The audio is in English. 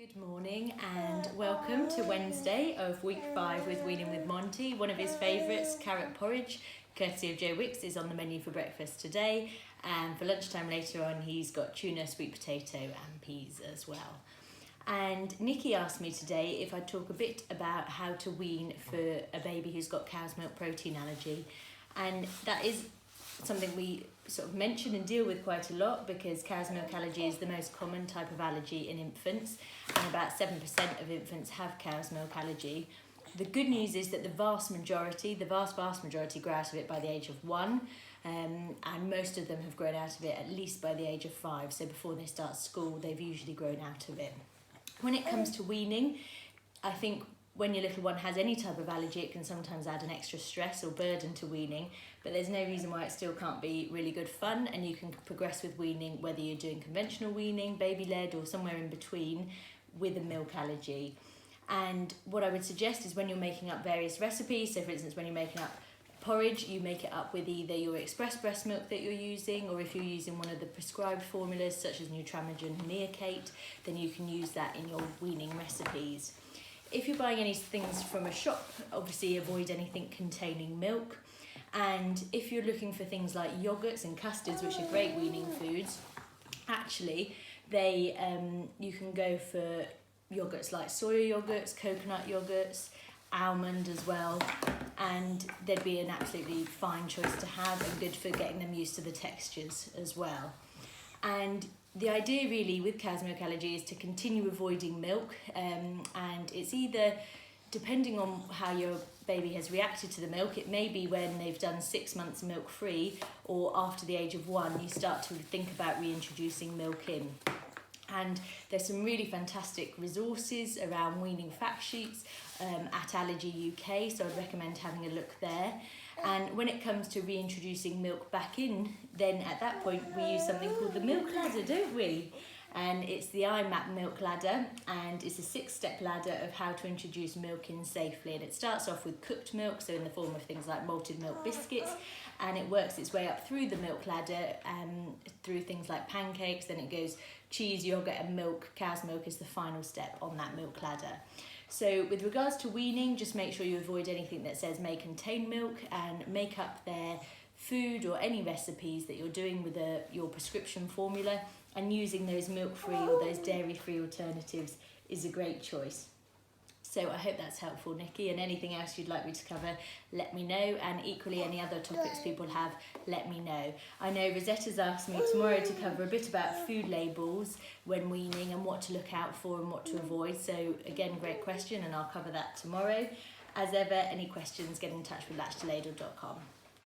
Good morning and welcome to Wednesday of week 5 with Weaning with Monty. One of his favourites, carrot porridge, courtesy of Joe Wicks, is on the menu for breakfast today, and for lunchtime later on he's got tuna, sweet potato and peas as well. And Nikki asked me today if I'd talk a bit about how to wean for a baby who's got cow's milk protein allergy, and that is something we sort of mention and deal with quite a lot because cow's milk allergy is the most common type of allergy in infants, and about 7% of infants have cow's milk allergy. The good news is that the vast majority grow out of it by the age of 1, and most of them have grown out of it at least by the age of 5, so before they start school they've usually grown out of it. When it comes to weaning, I think when your little one has any type of allergy, it can sometimes add an extra stress or burden to weaning, but there's no reason why it still can't be really good fun, and you can progress with weaning whether you're doing conventional weaning, baby-led, or somewhere in between with a milk allergy. And what I would suggest is when you're making up various recipes, so for instance when you're making up porridge, you make it up with either your express breast milk that you're using, or if you're using one of the prescribed formulas such as Nutramigen, Neocate, then you can use that in your weaning recipes. If you're buying any things from a shop, obviously avoid anything containing milk. And if you're looking for things like yogurts and custards, which are great weaning foods, actually you can go for yogurts like soya yogurts, coconut yogurts, almond as well, and they'd be an absolutely fine choice to have and good for getting them used to the textures as well. And the idea really with cow's milk allergy is to continue avoiding milk, and it's either, depending on how your baby has reacted to the milk, it may be when they've done 6 months milk free, or after the age of 1 you start to think about reintroducing milk in. And there's some really fantastic resources around weaning fact sheets at Allergy UK, so I'd recommend having a look there. And when it comes to reintroducing milk back in, then at that point we use something called the milk ladder, don't we? And it's the IMAP milk ladder, and it's a 6-step ladder of how to introduce milk in safely. And it starts off with cooked milk, so in the form of things like malted milk biscuits, and it works its way up through the milk ladder through things like pancakes, then it goes cheese, yogurt and milk. Cow's milk is the final step on that milk ladder. So with regards to weaning, just make sure you avoid anything that says may contain milk, and make up their food or any recipes that you're doing with your prescription formula, and using those milk-free or those dairy-free alternatives is a great choice. So I hope that's helpful, Nikki, and anything else you'd like me to cover, let me know, and equally any other topics people have, let me know. I know Rosetta's asked me tomorrow to cover a bit about food labels when weaning and what to look out for and what to avoid, so again, great question, and I'll cover that tomorrow. As ever, any questions, get in touch with latchtoladle.com.